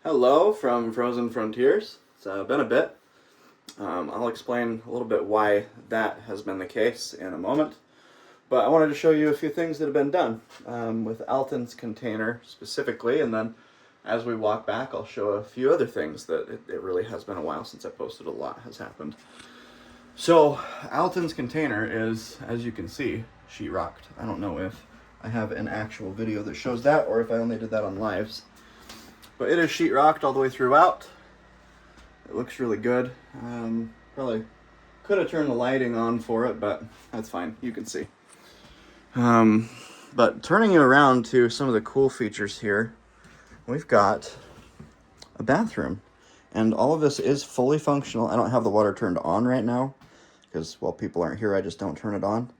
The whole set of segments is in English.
Hello from Frozen Frontiers. It's been a bit. I'll explain a little bit why that has been the case in a moment. But I wanted to show you a few things that have been done with Alton's container specifically, and then as we walk back I'll show a few other things that it really has been a while since I posted. A lot has happened. So Alton's container is, as you can see, sheetrocked. I don't know if I have an actual video that shows that or if I only did that on lives. But it is sheetrocked all the way throughout. It looks really good. Probably could have turned the lighting on for it, but that's fine. You can see. But turning you around to some of the cool features here, we've got a bathroom. And all of this is fully functional. I don't have the water turned on right now because, well, people aren't here. I just don't turn it on.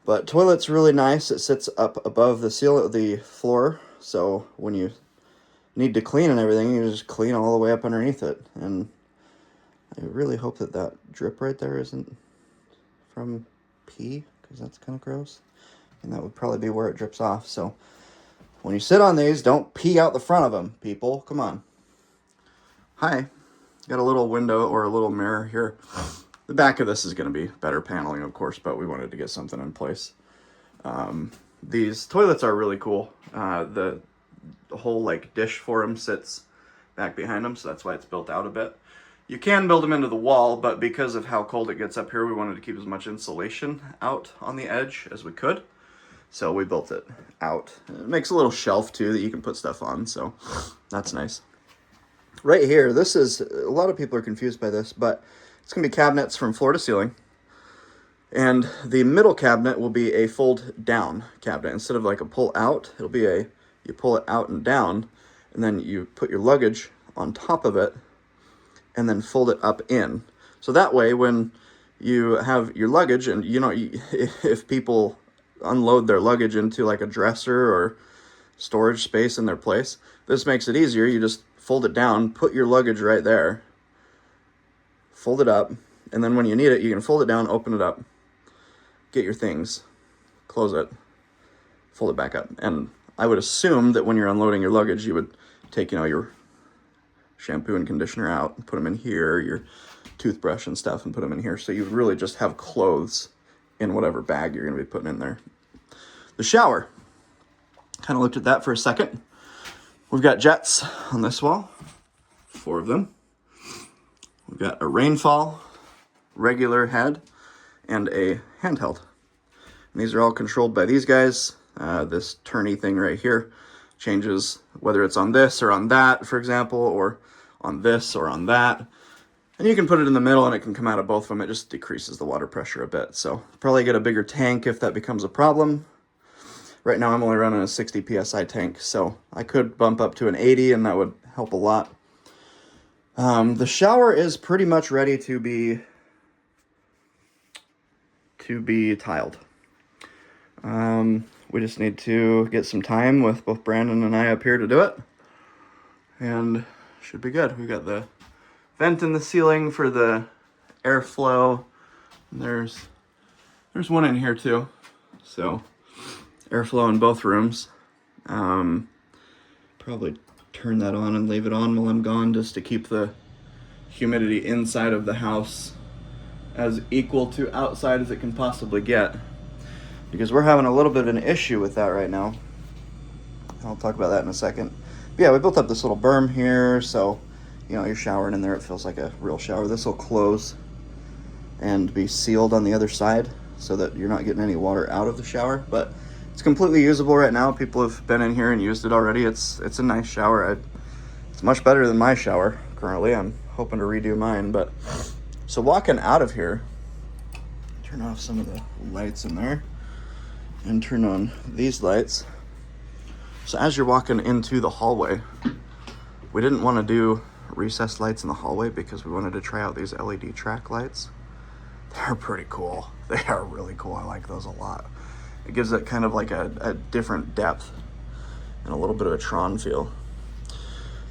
But toilet's really nice. It sits up above the floor. So when you need to clean and everything, you just clean all the way up underneath it. And I really hope that that drip right there isn't from pee, because that's kind of gross. And that would probably be where it drips off. So when you sit on these, don't pee out the front of them, people. Come on. Hi. Got a little window or a little mirror here. The back of this is going to be better paneling, of course, but we wanted to get something in place. These toilets are really cool. The whole like dish for them sits back behind them, so that's why it's built out a bit. You can build them into the wall, but because of how cold it gets up here, we wanted to keep as much insulation out on the edge as we could. So we built it out. It makes a little shelf too that you can put stuff on, so that's nice. Right here, this is, a lot of people are confused by this, but it's going to be cabinets from floor to ceiling. And the middle cabinet will be a fold down cabinet. Instead of like a pull out, it'll be you pull it out and down, and then you put your luggage on top of it, and then fold it up in. So that way, when you have your luggage, and you know, if people unload their luggage into like a dresser or storage space in their place, this makes it easier. You just fold it down, put your luggage right there, fold it up, and then when you need it, you can fold it down, open it up, get your things, close it, fold it back up. And I would assume that when you're unloading your luggage, you would take, your shampoo and conditioner out and put them in here, your toothbrush and stuff, and put them in here. So you would really just have clothes in whatever bag you're going to be putting in there. The shower. Kind of looked at that for a second. We've got jets on this wall, 4 of them. We've got a rainfall, regular head, and a handheld. And these are all controlled by these guys. This turny thing right here changes whether it's on this or on that, for example, or on this or on that. And you can put it in the middle and it can come out of both of them. It just decreases the water pressure a bit. So probably get a bigger tank if that becomes a problem. Right now I'm only running a 60 PSI tank, so I could bump up to an 80 and that would help a lot. The shower is pretty much ready to be tiled. We just need to get some time with both Brandon and I up here to do it, and should be good. We've got the vent in the ceiling for the airflow. There's one in here too, so airflow in both rooms. Probably turn that on and leave it on while I'm gone, just to keep the humidity inside of the house as equal to outside as it can possibly get, because we're having a little bit of an issue with that right now. I'll talk about that in a second. But yeah, we built up this little berm here, so you're showering in there, it feels like a real shower. This will close and be sealed on the other side so that you're not getting any water out of the shower, but it's completely usable right now. People have been in here and used it already. It's a nice shower. It's much better than my shower currently. I'm hoping to redo mine. But so walking out of here, turn off some of the lights in there and turn on these lights. So as you're walking into the hallway, we didn't want to do recessed lights in the hallway because we wanted to try out these LED track lights. They're pretty cool. They are really cool. I like those a lot. It gives it kind of like a different depth and a little bit of a Tron feel.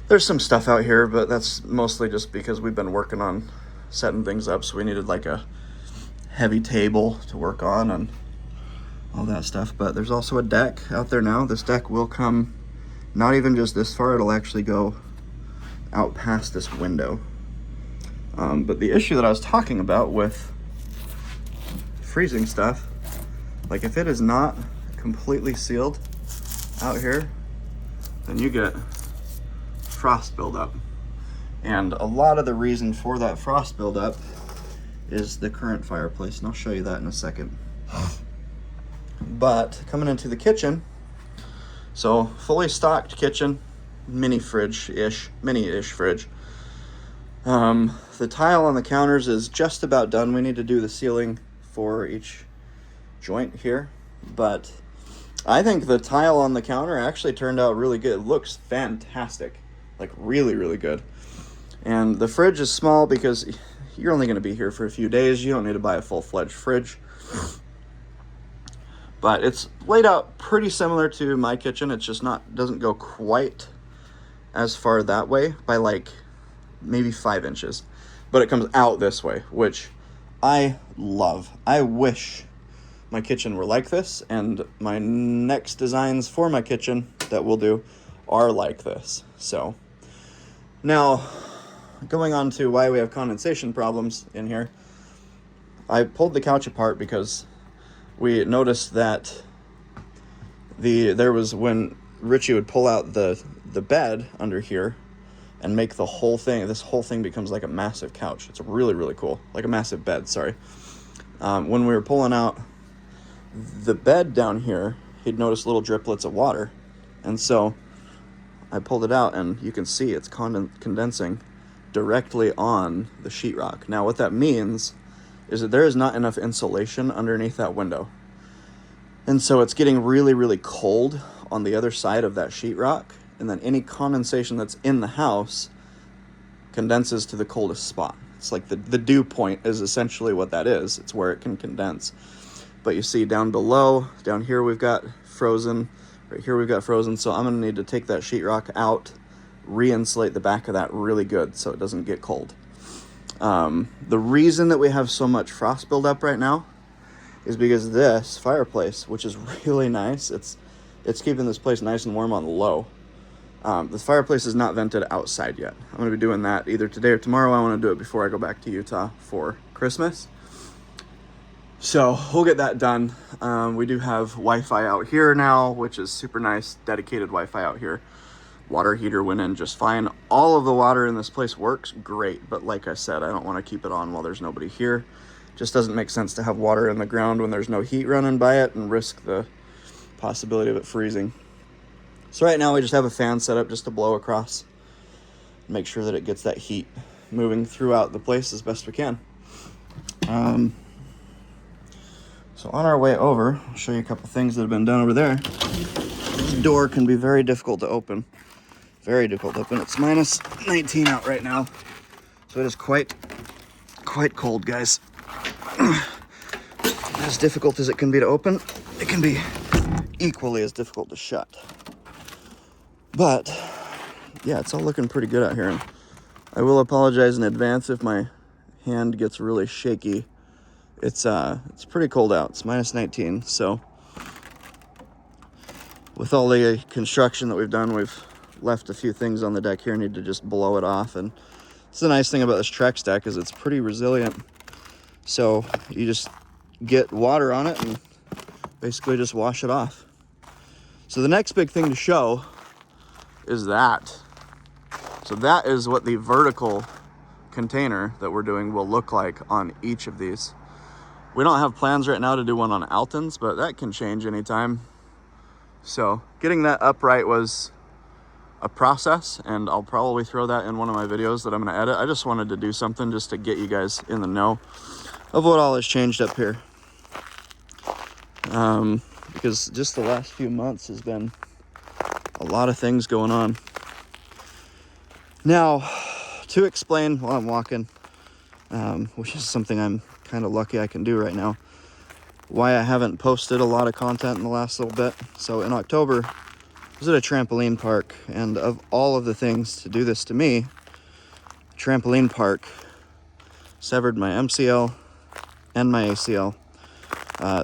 There's some stuff out here, but that's mostly just because we've been working on setting things up, so we needed like a heavy table to work on and all that stuff. But there's also a deck out there now. This deck will come not even just this far, it'll actually go out past this window. But the issue that I was talking about with freezing stuff, like if it is not completely sealed out here, then you get frost buildup. And a lot of the reason for that frost buildup is the current fireplace, and I'll show you that in a second. But coming into the kitchen, so fully stocked kitchen, mini-ish fridge. The tile on the counters is just about done. We need to do the ceiling for each joint here, but I think the tile on the counter actually turned out really good. It looks fantastic, like really, really good. And the fridge is small because you're only going to be here for a few days. You don't need to buy a full-fledged fridge. But it's laid out pretty similar to my kitchen. It's just doesn't go quite as far that way by like maybe 5 inches. But it comes out this way, which I love. I wish my kitchen were like this, and my next designs for my kitchen that we'll do are like this. So now, going on to why we have condensation problems in here, I pulled the couch apart because we noticed that there was when Richie would pull out the bed under here and make this whole thing becomes like a massive couch. It's really, really cool. Like a massive bed, sorry. When we were pulling out the bed down here, he'd notice little driplets of water. And so I pulled it out, and you can see it's condensing directly on the sheetrock. Now, what that means is that there is not enough insulation underneath that window. And so it's getting really, really cold on the other side of that sheetrock, and then any condensation that's in the house condenses to the coldest spot. It's like the dew point is essentially what that is. It's where it can condense. But you see down below, down here we've got frozen, right here we've got frozen, so I'm going to need to take that sheetrock out, re-insulate the back of that really good so it doesn't get cold. The reason that we have so much frost buildup right now is because this fireplace, which is really nice, it's keeping this place nice and warm on the low. The fireplace is not vented outside yet. I'm going to be doing that either today or tomorrow. I want to do it before I go back to Utah for Christmas. So we'll get that done. We do have Wi-Fi out here now, which is super nice. Dedicated Wi-Fi out here. Water heater went in just fine. All of the water in this place works great, but like I said, I don't want to keep it on while there's nobody here. Just doesn't make sense to have water in the ground when there's no heat running by it and risk the possibility of it freezing. So right now we just have a fan set up just to blow across, make sure that it gets that heat moving throughout the place as best we can. So on our way over, I'll show you a couple things that have been done over there. This door can be very difficult to open. Very difficult to open. It's minus 19 out right now, so it is quite cold, guys. As difficult as it can be to open, it can be equally as difficult to shut. But yeah, it's all looking pretty good out here. And I will apologize in advance if my hand gets really shaky. It's pretty cold out. It's minus 19. So with all the construction that we've done, we've left a few things on the deck here. Need to just blow it off. And it's the nice thing about this Trex deck is it's pretty resilient. So you just get water on it and basically just wash it off. So the next big thing to show is that. So that is what the vertical container that we're doing will look like on each of these. We don't have plans right now to do one on Alton's, but that can change anytime. So getting that upright was a process, and I'll probably throw that in one of my videos that I'm going to edit. I just wanted to do something just to get you guys in the know of what all has changed up here. Because just the last few months has been a lot of things going on. Now, to explain while I'm walking, which is something I'm kind of lucky I can do right now, why I haven't posted a lot of content in the last little bit. So in October, I was at a trampoline park, and of all of the things to do this to me, trampoline park severed my MCL and my ACL.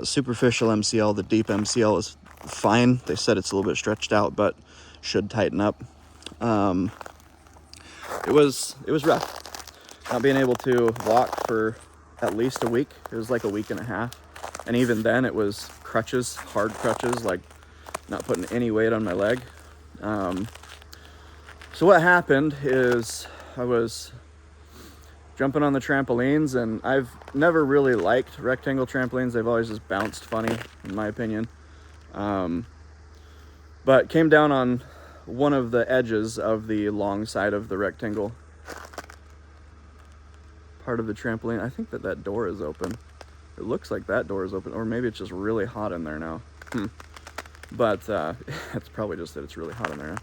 Superficial MCL, the deep MCL is fine. They said it's a little bit stretched out, but should tighten up. it was rough. Not being able to walk for at least a week. It was like a week and a half. And even then it was crutches, hard crutches, like not putting any weight on my leg. So what happened is I was jumping on the trampolines, and I've never really liked rectangle trampolines. They've always just bounced funny, in my opinion. But came down on one of the edges of the long side of the rectangle part of the trampoline. I think that door is open. It looks like that door is open, or maybe it's just really hot in there now. But it's probably just that it's really hot in there now.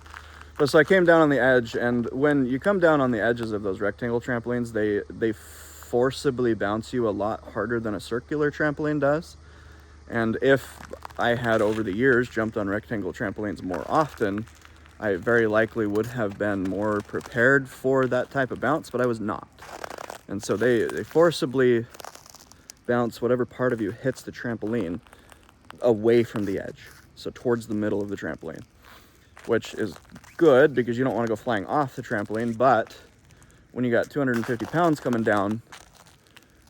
But so I came down on the edge, and when you come down on the edges of those rectangle trampolines, they forcibly bounce you a lot harder than a circular trampoline does. And if I had over the years jumped on rectangle trampolines more often, I very likely would have been more prepared for that type of bounce, but I was not. And so they forcibly bounce whatever part of you hits the trampoline away from the edge, so towards the middle of the trampoline, which is good because you don't want to go flying off the trampoline. But when you got 250 pounds coming down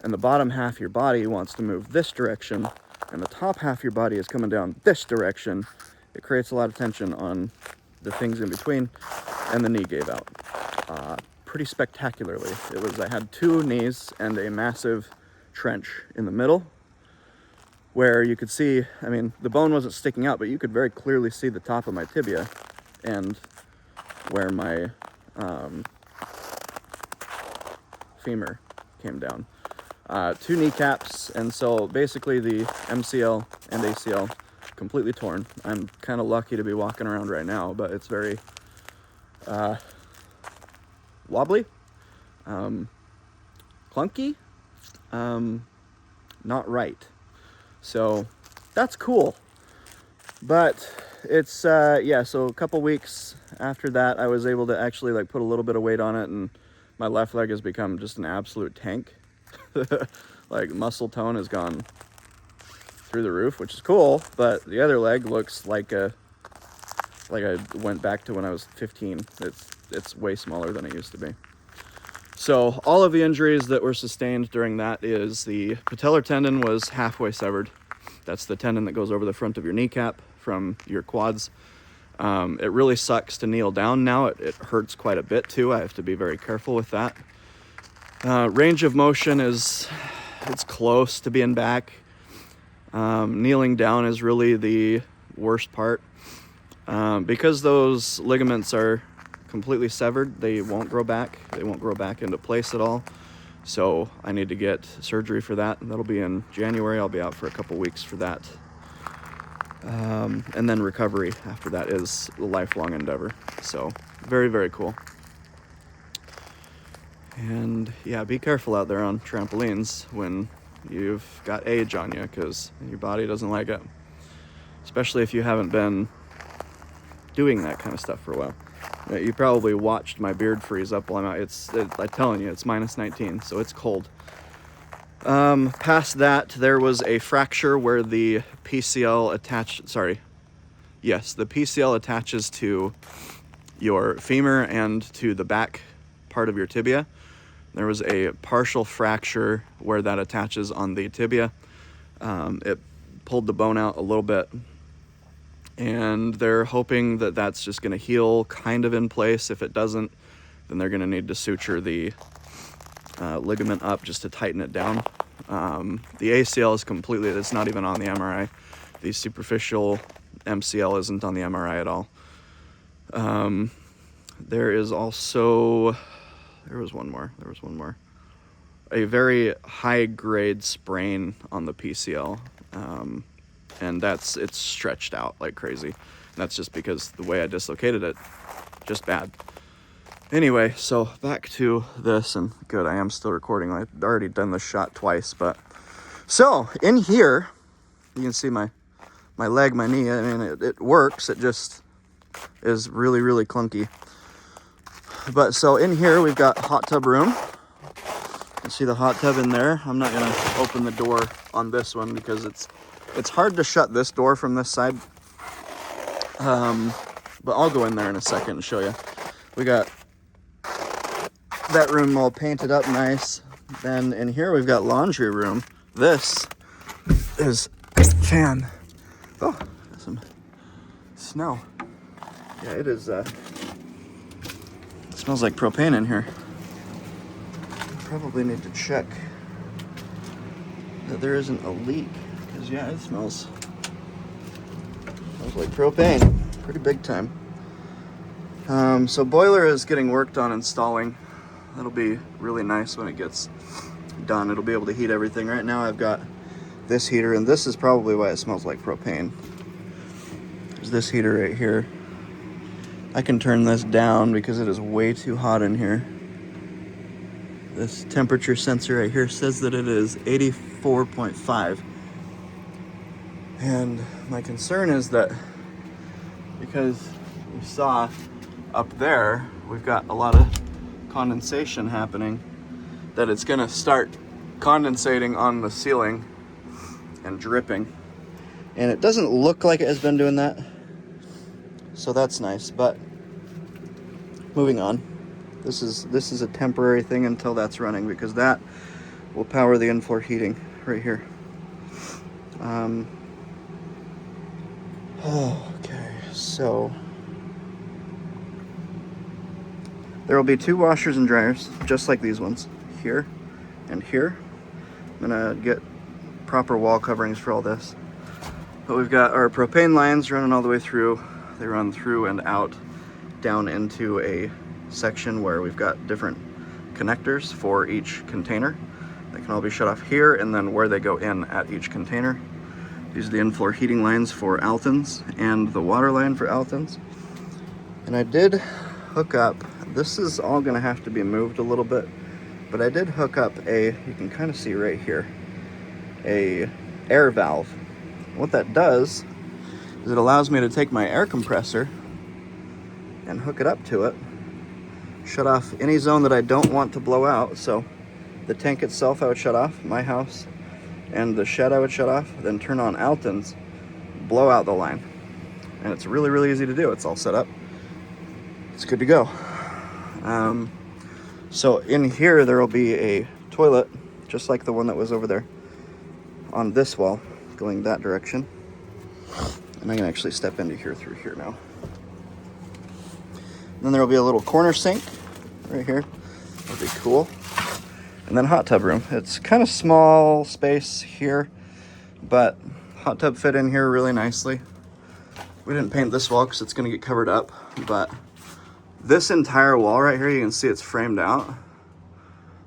and the bottom half of your body wants to move this direction and the top half of your body is coming down this direction, it creates a lot of tension on the things in between, and the knee gave out pretty spectacularly. I had two knees and a massive trench in the middle where you could see, I mean, the bone wasn't sticking out, but you could very clearly see the top of my tibia and where my femur came down. Two kneecaps, and so basically the MCL and ACL completely torn. I'm kind of lucky to be walking around right now, but it's very wobbly, clunky, not right. So that's cool. But it's so a couple weeks after that, I was able to actually like put a little bit of weight on it, and my left leg has become just an absolute tank. Like muscle tone has gone through the roof, which is cool, but the other leg looks like I went back to when I was 15. It's way smaller than it used to be. So all of the injuries that were sustained during that is the patellar tendon was halfway severed. That's the tendon that goes over the front of your kneecap from your quads. It really sucks to kneel down now. It hurts quite a bit too. I have to be very careful with that. Range of motion it's close to being back. Kneeling down is really the worst part. Because those ligaments are completely severed, they won't grow back. They won't grow back into place at all. So I need to get surgery for that. That'll be in January. I'll be out for a couple weeks for that. And then recovery after that is a lifelong endeavor. So very, very cool. And yeah, be careful out there on trampolines when you've got age on you, because your body doesn't like it. Especially if you haven't been doing that kind of stuff for a while. You probably watched my beard freeze up while I'm out. I'm telling you, it's minus 19, so it's cold. Past that, there was a fracture where the PCL the PCL attaches to your femur and to the back part of your tibia. There was a partial fracture where that attaches on the tibia. It pulled the bone out a little bit, and they're hoping that that's just going to heal kind of in place. If it doesn't, then they're going to need to suture the ligament up just to tighten it down. The ACL is completely, it's not even on the MRI. The superficial MCL isn't on the MRI at all. There was one more. A very high grade sprain on the PCL. And it's stretched out like crazy. And that's just because the way I dislocated it, just bad. Anyway, so back to this, and good, I am still recording. I've already done this shot twice, but so in here, you can see my leg, my knee. I mean, it works. It just is really, really clunky. But so in here, we've got hot tub room. You can see the hot tub in there. I'm not gonna open the door on this one because it's hard to shut this door from this side. But I'll go in there in a second and show you. We got that room all painted up nice. Then in here we've got laundry room. This is fan. Oh, some snow. Yeah, it is. It smells like propane in here. Probably need to check that there isn't a leak, because yeah, it smells like propane, pretty big time. So boiler is getting worked on installing. That'll be really nice when it gets done. It'll be able to heat everything. Right now I've got this heater, and this is probably why it smells like propane. There's this heater right here. I can turn this down because it is way too hot in here. This temperature sensor right here says that it is 84.5. And my concern is that because you saw up there, we've got a lot of condensation happening, that it's gonna start condensating on the ceiling and dripping. And it doesn't look like it has been doing that, so that's nice. But moving on, this is a temporary thing until that's running, because that will power the in-floor heating right here. Okay, so there will be 2 washers and dryers, just like these ones, here and here. I'm gonna get proper wall coverings for all this. But we've got our propane lines running all the way through. They run through and out down into a section where we've got different connectors for each container. They can all be shut off here, and then where they go in at each container. These are the in-floor heating lines for Alton's and the water line for Alton's. And I did hook up, this is all gonna have to be moved a little bit, but I did hook up you can kind of see right here, a air valve. What that does is it allows me to take my air compressor and hook it up to it, shut off any zone that I don't want to blow out. So the tank itself I would shut off, my house, and the shed I would shut off, then turn on Alton's, blow out the line. And it's really, really easy to do. It's all set up. It's good to go. So in here, there will be a toilet, just like the one that was over there on this wall, going that direction. And I can actually step into here through here now. And then there will be a little corner sink right here. That'll be cool. And then hot tub room. It's kind of small space here, but hot tub fit in here really nicely. We didn't paint this wall because it's going to get covered up, but this entire wall right here, you can see it's framed out.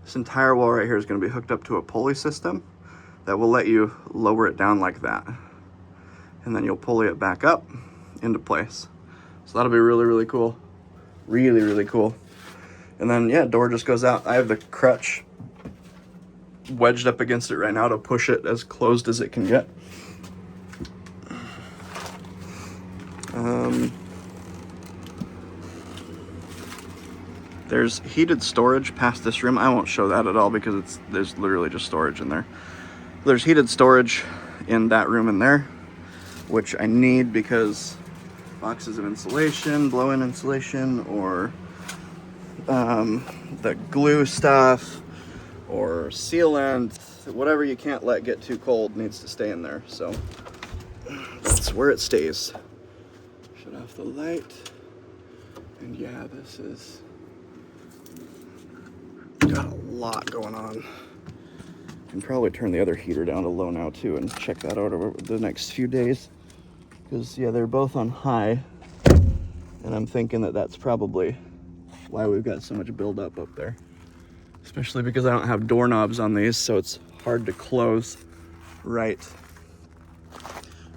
This entire wall right here is going to be hooked up to a pulley system that will let you lower it down like that. And then you'll pulley it back up into place. So that'll be really, really cool. Really, really cool. And then, yeah, door just goes out. I have the crutch wedged up against it right now to push it as closed as it can get. There's heated storage past this room. I won't show that at all because there's literally just storage in there. There's heated storage in that room in there, which I need because boxes of insulation, blow-in insulation, or the glue stuff, or sealant, whatever you can't let get too cold needs to stay in there. So that's where it stays. Shut off the light. And yeah, this is got a lot going on. Can probably turn the other heater down to low now too and check that out over the next few days. Because yeah, they're both on high. And I'm thinking that that's probably why we've got so much buildup up there. Especially because I don't have doorknobs on these, so it's hard to close right.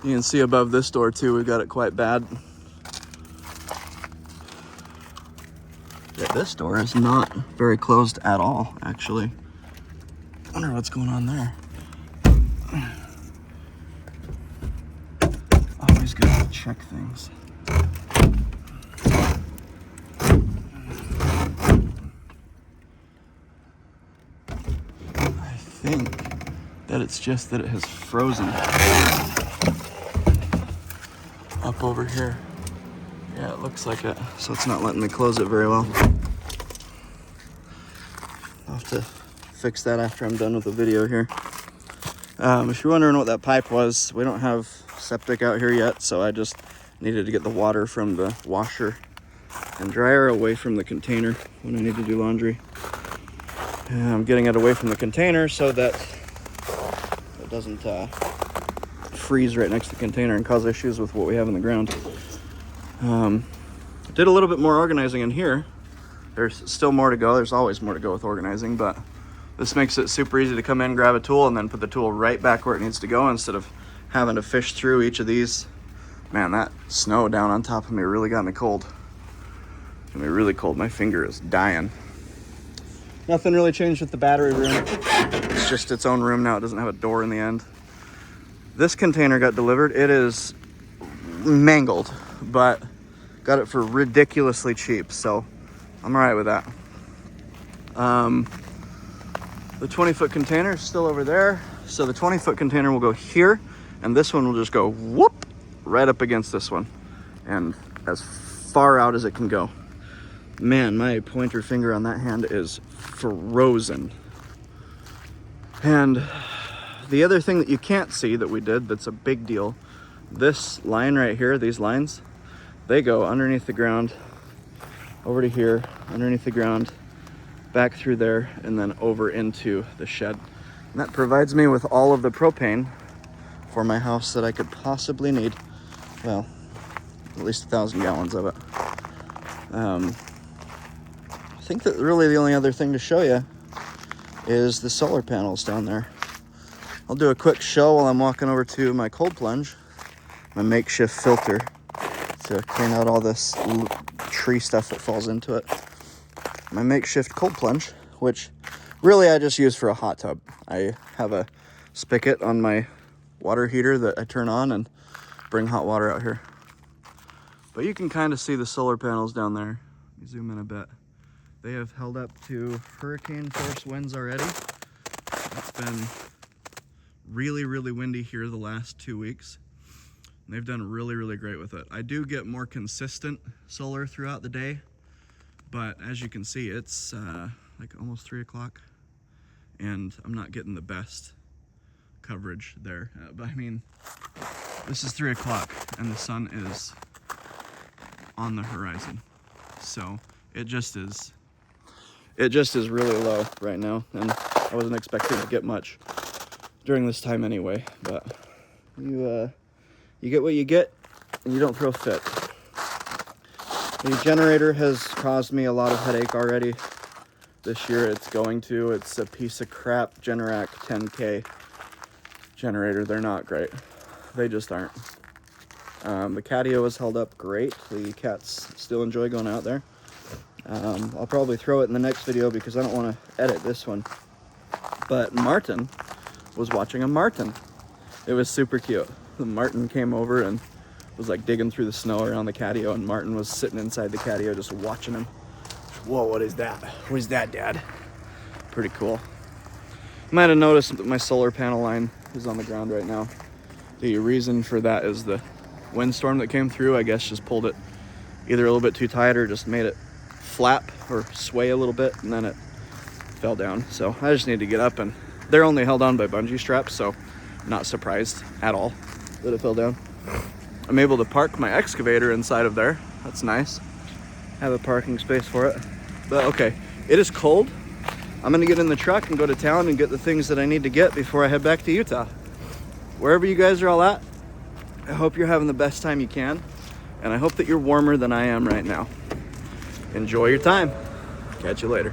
You can see above this door too, we've got it quite bad. Yeah, this door is not very closed at all, actually. I wonder what's going on there. Always good to check things. I think that it's just that it has frozen up over here. Yeah, it looks like it. So it's not letting me close it very well. I'll have to fix that after I'm done with the video here. If you're wondering what that pipe was, we don't have septic out here yet, so I just needed to get the water from the washer and dryer away from the container when I need to do laundry. And I'm getting it away from the container so that it doesn't freeze right next to the container and cause issues with what we have in the ground. Did a little bit more organizing in here. There's still more to go. There's always more to go with organizing, but this makes it super easy to come in, grab a tool, and then put the tool right back where it needs to go instead of having to fish through each of these. Man, that snow down on top of me really got me cold. Got me really cold. My finger is dying. Nothing really changed with the battery room. It's just its own room now. It doesn't have a door in the end. This container got delivered. It is mangled, but got it for ridiculously cheap, so I'm all right with that. The 20-foot container is still over there. So the 20-foot container will go here, and this one will just go whoop right up against this one and as far out as it can go. Man, my pointer finger on that hand is frozen. And the other thing that you can't see that we did that's a big deal, this line right here, these lines, they go underneath the ground, over to here, underneath the ground, back through there, and then over into the shed. And that provides me with all of the propane for my house that I could possibly need. Well, at least 1,000 gallons of it. I think that really the only other thing to show you is the solar panels down there. I'll do a quick show while I'm walking over to my cold plunge, my makeshift filter to clean out all this tree stuff that falls into it. My makeshift cold plunge, which really I just use for a hot tub. I have a spigot on my water heater that I turn on and bring hot water out here. But you can kind of see the solar panels down there. Let me zoom in a bit. They have held up to hurricane force winds already. It's been really, really windy here the last 2 weeks. And they've done really, really great with it. I do get more consistent solar throughout the day, but as you can see, it's like almost 3 o'clock and I'm not getting the best coverage there. But I mean, this is 3 o'clock and the sun is on the horizon. So it just is really low right now, and I wasn't expecting to get much during this time anyway, but you get what you get and you don't throw a fit. The generator has caused me a lot of headache already this year. It's a piece of crap Generac 10K generator. They're not great. They just aren't. The catio is held up great. The cats still enjoy going out there. I'll probably throw it in the next video because I don't want to edit this one. But Martin was watching a marten. It was super cute. The marten came over and was like digging through the snow around the catio, and Martin was sitting inside the catio just watching him. Whoa, what is that? What is that, Dad? Pretty cool. You might have noticed that my solar panel line is on the ground right now. The reason for that is the windstorm that came through, I guess, just pulled it either a little bit too tight or just made it flap or sway a little bit, and then it fell down. So I just need to get up, and they're only held on by bungee straps, so I'm not surprised at all that it fell down. I'm able to park my excavator inside of there. That's nice. Have a parking space for it. But okay, it is cold. I'm gonna get in the truck and go to town and get the things that I need to get before I head back to Utah. Wherever you guys are all at, I hope you're having the best time you can, and I hope that you're warmer than I am right now. Enjoy your time. Catch you later.